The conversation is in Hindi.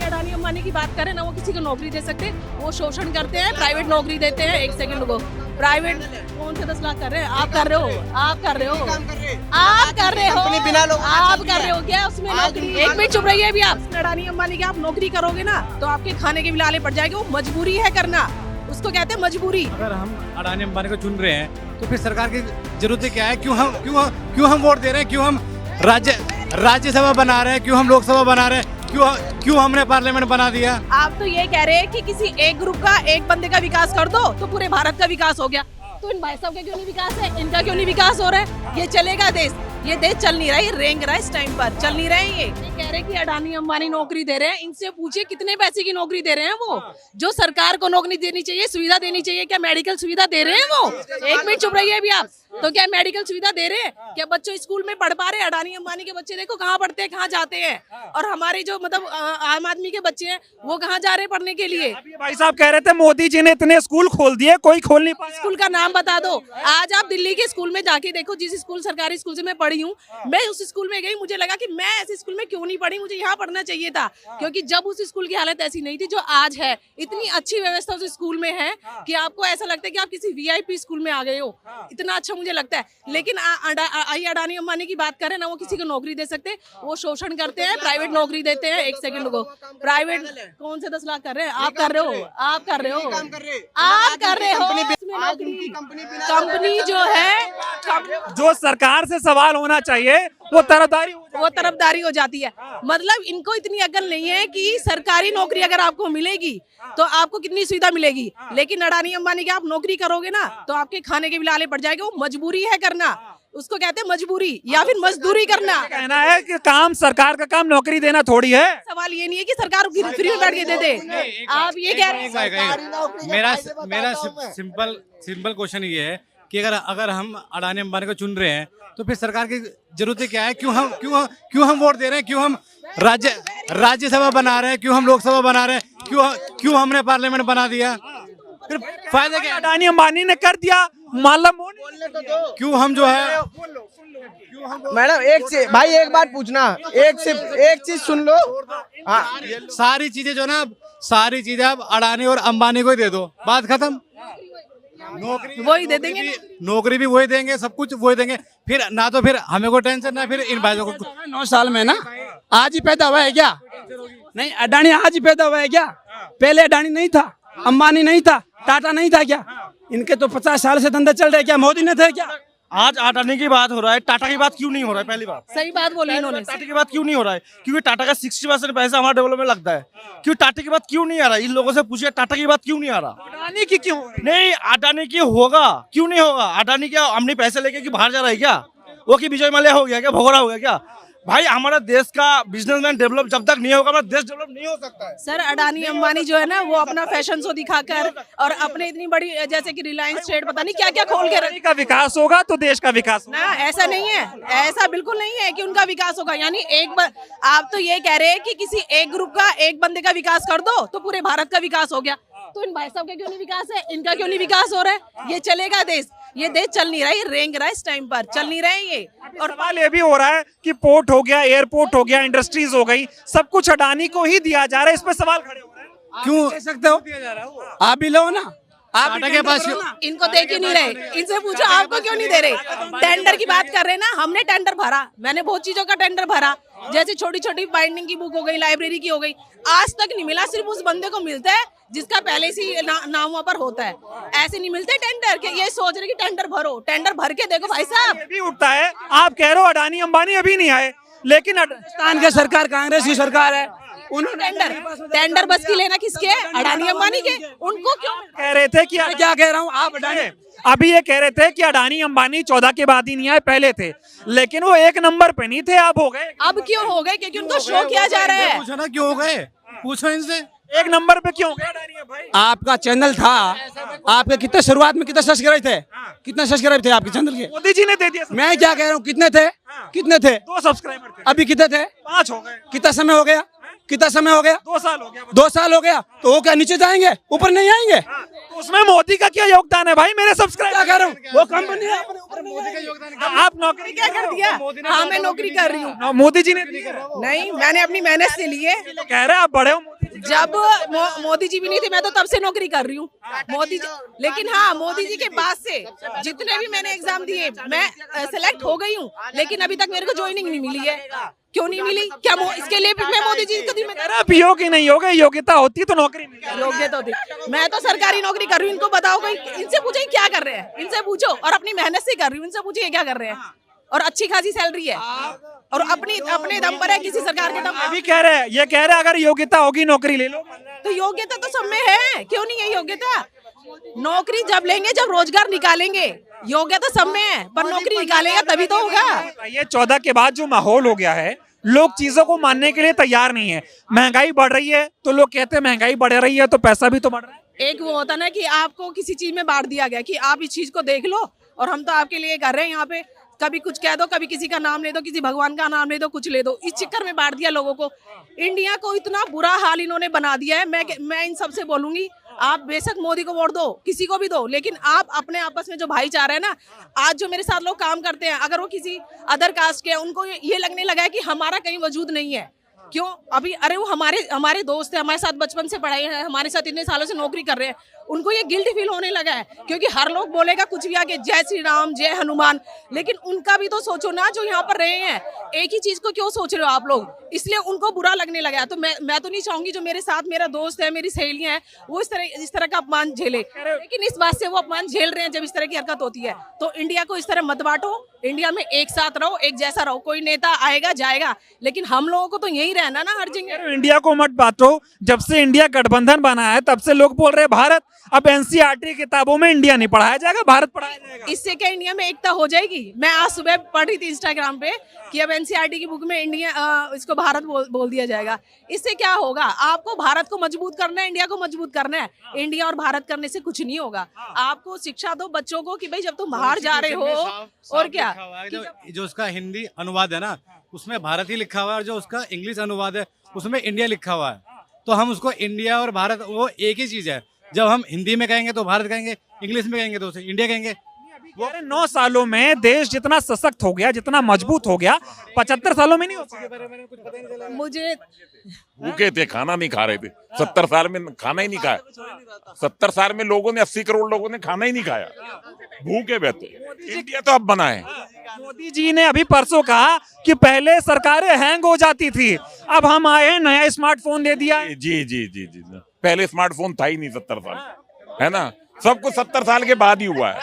अडानी अंबानी की बात करें ना, वो किसी को नौकरी दे सकते, वो शोषण करते हैं, प्राइवेट नौकरी देते हैं। एक सेकंड को, प्राइवेट कौन से 10 लाख कर रहे हैं? आप कर रहे हो, आप कर रहे हो, आप कर रहे हो, आप कर रहे हो क्या उसमें नौकरी? एक मिनट चुप रहिए अभी आप। अडानी अंबानी की आप नौकरी करोगे ना तो आपके खाने के भी लाले पड़ जाएंगे। वो मजबूरी है करना, उसको कहते हैं मजबूरी। अगर हम अडानी अंबानी को चुन रहे हैं तो फिर सरकार की जरूरत क्या है? क्यों हम वोट दे रहे हैं? क्यों हम राज्यसभा बना रहे हैं? क्यों हम लोकसभा बना रहे हैं? क्यों हमने पार्लियामेंट बना दिया? आप तो ये कह रहे हैं कि किसी एक ग्रुप का, एक बंदे का विकास कर दो तो पूरे भारत का विकास हो गया। तो इन भाई साहब का क्यों नहीं विकास है? इनका क्यों नहीं विकास हो रहा है? ये चलेगा देश? ये देश चल नहीं रहा है, ये रेंग रहा है इस टाइम पर, चल नहीं रहे हैं। ये कह रहे हैं कि अडानी अंबानी नौकरी दे रहे हैं। इनसे पूछिए कितने पैसे की नौकरी दे रहे हैं वो? जो सरकार को नौकरी देनी चाहिए, सुविधा देनी चाहिए, क्या मेडिकल सुविधा दे रहे हैं वो? एक मिनट चुप रहिए अभी आप। तो क्या मेडिकल सुविधा दे रहे हैं? क्या बच्चों स्कूल में पढ़ पा रहे हैं? अडानी अंबानी के बच्चे देखो कहाँ पढ़ते हैं, कहाँ जाते हैं। और हमारे जो मतलब आम आदमी के बच्चे हैं वो कहाँ जा रहे हैं पढ़ने के लिए? भाई साहब कह रहे थे मोदी जी ने इतने स्कूल खोल दिए, कोई खोल नहीं पाया। स्कूल का नाम बता दो। आज आप दिल्ली के स्कूल में जाके देखो, जिस स्कूल सरकारी स्कूल से मैं पढ़ी हूँ, मैं उस स्कूल में गई, मुझे लगा कि मैं ऐसे स्कूल में क्यों नहीं पढ़ी, मुझे यहाँ पढ़ना चाहिए था। क्योंकि जब उस स्कूल की हालत ऐसी नहीं थी जो आज है। इतनी अच्छी व्यवस्था उस स्कूल में है कि आपको ऐसा लगता है कि आप किसी वीआईपी स्कूल में आ गए हो। इतना अच्छा मुझे लगता है। लेकिन अडानी अंबानी की बात करें ना, वो किसी को नौकरी दे सकते, वो शोषण करते हैं, प्राइवेट नौकरी देते हैं। एक सेकंड को, प्राइवेट कौन से 10 लाख कर रहे हैं? आप कर रहे हो, आप कर रहे हो, आप कर रहे हो। कंपनी जो है, जो सरकार से सवाल होना चाहिए वो तरफदारी हो जाती है। मतलब इनको इतनी अकल नहीं है कि सरकारी नौकरी अगर आपको मिलेगी तो आपको कितनी सुविधा मिलेगी। लेकिन अडानी अंबानी की आप नौकरी करोगे ना तो आपके खाने के भी लाले पड़ जाएंगे। वो मजबूरी है करना, उसको कहते हैं मजबूरी या फिर मजदूरी करना। कहना है कि काम, सरकार का काम नौकरी देना थोड़ी है। सवाल ये नहीं है कि सरकार फ्री में बैठ के दे दे। आप ये कह रहे हैं। मेरा सिंपल क्वेश्चन ये है कि अगर हम अडानी अंबानी को चुन रहे हैं तो फिर सरकार की जरूरत क्या है? क्यों हम वोट दे रहे हैं? क्यों हम राज्यसभा बना रहे हैं? क्यों हम लोकसभा बना रहे हैं? क्यों हमने पार्लियामेंट बना दिया? फिर फायदा क्या? अडानी अंबानी ने कर दिया, क्यों हम जो है मैडम एक बात पूछना, एक चीज सुन लो। हाँ, सारी चीजें जो ना, सारी चीजें आप अडानी और अंबानी को ही दे दो, बात खत्म। नौकरी वही दे देंगे, नौकरी भी वही देंगे, सब कुछ वही देंगे। फिर ना तो फिर हमें को टेंशन, ना फिर इन भाइयों को। 9 साल में ना आज ही पैदा हुआ है क्या? नहीं, अडानी आज ही पैदा हुआ है क्या? पहले अडानी नहीं था, अंबानी नहीं था, टाटा नहीं था क्या? इनके तो 50 साल से धंधे चल रहे क्या? मोदी ने थे क्या? आज अडानी की बात हो रहा है, टाटा की बात क्यों नहीं हो रहा है? पहली बात सही बात बोली इन्होंने। टाटा की बात क्यों नहीं हो रहा है? क्योंकि टाटा का 60% पैसा हमारे डेवलपमेंट में लगता है। क्यों टाटा की बात क्यों नहीं आ रहा? इन लोगों से पूछिए टाटा की बात क्यों नहीं आ रहा? अडानी की क्यों नहीं, अडानी की होगा, क्यों नहीं होगा? अडानी क्या हमने पैसे लेके कि बाहर जा रहा है क्या? वो कि विजय माल्या हो गया क्या? भगोड़ा हो गया क्या? भाई हमारा देश का बिजनेसमैन डेवलप जब तक नहीं होगा हमारा देश डेवलप नहीं हो सकता है। सर अडानी अंबानी जो है ना, वो अपना फैशन शो दिखाकर और अपने इतनी बड़ी जैसे कि रिलायंस ट्रेड पता नहीं क्या क्या खोल के अडानी का विकास होगा तो देश का विकास होगा। ना, ऐसा नहीं है, ऐसा बिल्कुल नहीं है कि उनका विकास होगा। यानी आप तो ये कह रहे हैं कि किसी एक ग्रुप का, एक बंदे का विकास कर दो तो पूरे भारत का विकास हो गया। तो इन भाई साहब का क्यों नहीं विकास है? इनका क्यों नहीं विकास हो रहा है? ये चलेगा देश? ये देश चल नहीं रहा है, ये रेंग रहा है इस टाइम पर, चल नहीं रहे ये। और सवाल ये भी हो रहा है कि पोर्ट हो गया, एयरपोर्ट हो गया, इंडस्ट्रीज हो गई, सब कुछ अडानी को ही दिया जा रहा है। इस पे सवाल खड़े हो रहे हैं। क्यों कह सकते हो? आप भी लो ना, आप टाटा के पास इनको दे क्यों नहीं रहे? इनसे पूछो आपको क्यों नहीं दे रहे? टेंडर की बात कर रहे हैं ना, हमने टेंडर भरा, मैंने बहुत चीजों का टेंडर भरा, जैसे छोटी छोटी बाइंडिंग की बुक हो गई, लाइब्रेरी की हो गई, आज तक नहीं मिला। सिर्फ उस बंदे को मिलता है जिसका पहले से नाम वहाँ पर होता है। ऐसे नहीं मिलते टेंडर के। ये सोच रहे कि टेंडर भरो, टेंडर भर के देखो भाई साहब। ये भी उठता है, आप कह रहे हो अडानी अंबानी अभी नहीं आए, लेकिन राजस्थान की सरकार कांग्रेस की सरकार है, उन्होंने टेंडर बस की लेना किसके है? अडानी अंबानी के। उनको क्यों कह रहे थे कि क्या कह रहा हूँ? आप अडानी अभी ये कह रहे थे कि अडानी अंबानी 14 के बाद ही नहीं आए, पहले थे, लेकिन वो 1 नंबर पे नहीं थे, अब हो गए। अब क्यों हो गए? क्योंकि उनको शो किया जा रहा है। पूछो ना क्यों हो गए, पूछो इनसे। 1 नंबर पे क्यों गए अडानी भाई? आपका चैनल था, आपके कितने शुरुआत में कितने सब्सक्राइब थे? कितने सब्सक्राइब थे आपके चैनल के? मोदी जी ने दे दिया। मैं क्या कह रहा हूँ, कितने थे? कितने थे? 2 सब्सक्राइबर थे, अभी कितने थे? 5 हो गए। कितना समय हो गया? कितना समय हो गया? 2 साल हो गया। 2 साल हो गया तो वो क्या नीचे जाएंगे, ऊपर नहीं आएंगे? तो उसमें मोदी का क्या योगदान है भाई? मेरे सब्सक्राइब क्या कह रहा हूँ, वो कंपनी है, आप नौकरी क्या कर दिया? हाँ, मैं नौकरी कर रही हूँ। मोदी जी ने नहीं, मैंने अपनी मेहनत से लिए। कह रहे हैं आप बड़े हो। जब मोदी जी भी नहीं थे, मैं तो तब से नौकरी कर रही हूँ मोदी जी, लेकिन हाँ मोदी जी के बाद से जितने भी मैंने एग्जाम दिए मैं सेलेक्ट हो गई हूँ, लेकिन अभी तक मेरे को ज्वाइनिंग नहीं मिली है। क्यों नहीं मिली? क्या इसके लिए मैं मोदी जी को पीओ की नहीं हो गई, योग्यता होती तो नौकरी मिल योग्यता होती। मैं तो सरकारी नौकरी कर रही हूँ, इनको बताओ कोई, इनसे पूछो ये क्या कर रहे हैं, इनसे पूछो, और अपनी मेहनत से कर रही हूँ, इनसे पूछो ये क्या कर रहे हैं, और अच्छी खासी सैलरी है, और अपने दम पर है, किसी सरकार के दम पर। अभी कह रहे हैं, ये कह रहे हैं अगर योग्यता होगी नौकरी ले लो। तो योग्यता तो सब में है, क्यों नहीं है योग्यता? नौकरी जब लेंगे, जब रोजगार निकालेंगे, योग्यता सब में है, पर नौकरी निकालेगा तभी तो होगा। ये 14 के बाद जो माहौल हो गया है, लोग चीजों को मानने के लिए तैयार नहीं है। महंगाई बढ़ रही है तो लोग कहते हैं महंगाई बढ़ रही है तो पैसा भी तो बढ़ रहा है। एक वो होता ना कि आपको किसी चीज में बांट दिया गया कि आप इस चीज को देख लो, और हम तो आपके लिए कर रहे हैं यहाँ पे, कभी कुछ कह दो, कभी किसी का नाम ले दो, किसी भगवान का नाम ले दो, कुछ ले दो, इस चक्कर में बांट दिया लोगों को। इंडिया को इतना बुरा हाल इन्होंने बना दिया है। मैं इन सबसे बोलूंगी, आप बेशक मोदी को वोट दो, किसी को भी दो, लेकिन आप अपने आपस में जो भाईचारा है ना, आज जो मेरे साथ लोग काम करते हैं, अगर वो किसी अदर कास्ट के हैं, उनको ये लगने लगा है कि हमारा कहीं वजूद नहीं है। क्यों? अभी अरे वो हमारे दोस्त है, हमारे साथ बचपन से पढ़ाई है, हमारे साथ इतने सालों से नौकरी कर रहे हैं, उनको ये गिल्ट फील होने लगा है, क्योंकि हर लोग बोलेगा कुछ भी आके जय श्री राम, जय हनुमान, लेकिन उनका भी तो सोचो ना, जो यहाँ पर रहे हैं। एक ही चीज को क्यों सोच रहे हो आप लोग? इसलिए उनको बुरा लगने लगा है। तो मैं तो नहीं चाहूंगी जो मेरे साथ मेरा दोस्त है, मेरी सहेलियां हैं, वो इस तरह का अपमान झेले, लेकिन इस बात से वो अपमान झेल रहे हैं जब इस तरह की हरकत होती है। तो इंडिया को इस तरह मत बांटो, इंडिया में एक साथ रहो, एक जैसा रहो। कोई नेता आएगा जाएगा, लेकिन हम लोगों को तो यही रहना ना हर जगह। इंडिया को मत बांटो, जब से इंडिया गठबंधन बना है तब से लोग बोल रहे हैं भारत, अब एनसीईआरटी किताबों में इंडिया नहीं पढ़ाया जाएगा, भारत पढ़ाया जाएगा। इससे क्या इंडिया में एकता हो जाएगी? मैं आज सुबह पढ़ रही थी इंस्टाग्राम पे कि अब एनसीईआरटी की बुक में इंडिया इसको भारत बोल दिया जाएगा। इससे क्या होगा? आपको भारत को मजबूत करना है, इंडिया को मजबूत करना है। इंडिया और भारत करने से कुछ नहीं होगा। आपको शिक्षा दो बच्चों को कि भाई जब तुम बाहर जा रहे हो, और क्या जो उसका हिंदी अनुवाद है ना, उसमें भारत ही लिखा हुआ है, और जो उसका इंग्लिश अनुवाद है उसमें इंडिया लिखा हुआ है। तो हम उसको इंडिया और भारत वो एक ही चीज है। जब हम हिंदी में कहेंगे तो भारत कहेंगे, इंग्लिश में कहेंगे तो उसे इंडिया कहेंगे। वो 9 सालों में देश जितना सशक्त हो गया, जितना मजबूत हो गया, 75 सालों में नहीं हो पाया। मुझे भूखे थे, खाना नहीं खा रहे थे। 70 साल में खाना ही नहीं खाया। 70 साल में लोगों ने 80 करोड़ लोगों ने खाना ही नहीं खाया, भूखे बैठे। इंडिया तो अब बना है। मोदी जी ने अभी परसों कहा कि पहले सरकारें हैंग हो जाती थी, अब हम आए हैं, नया स्मार्टफोन दे दिया है। जी जी जी जी, पहले स्मार्टफोन था ही नहीं 70 साल, है ना। सब कुछ 70 साल के बाद ही हुआ है।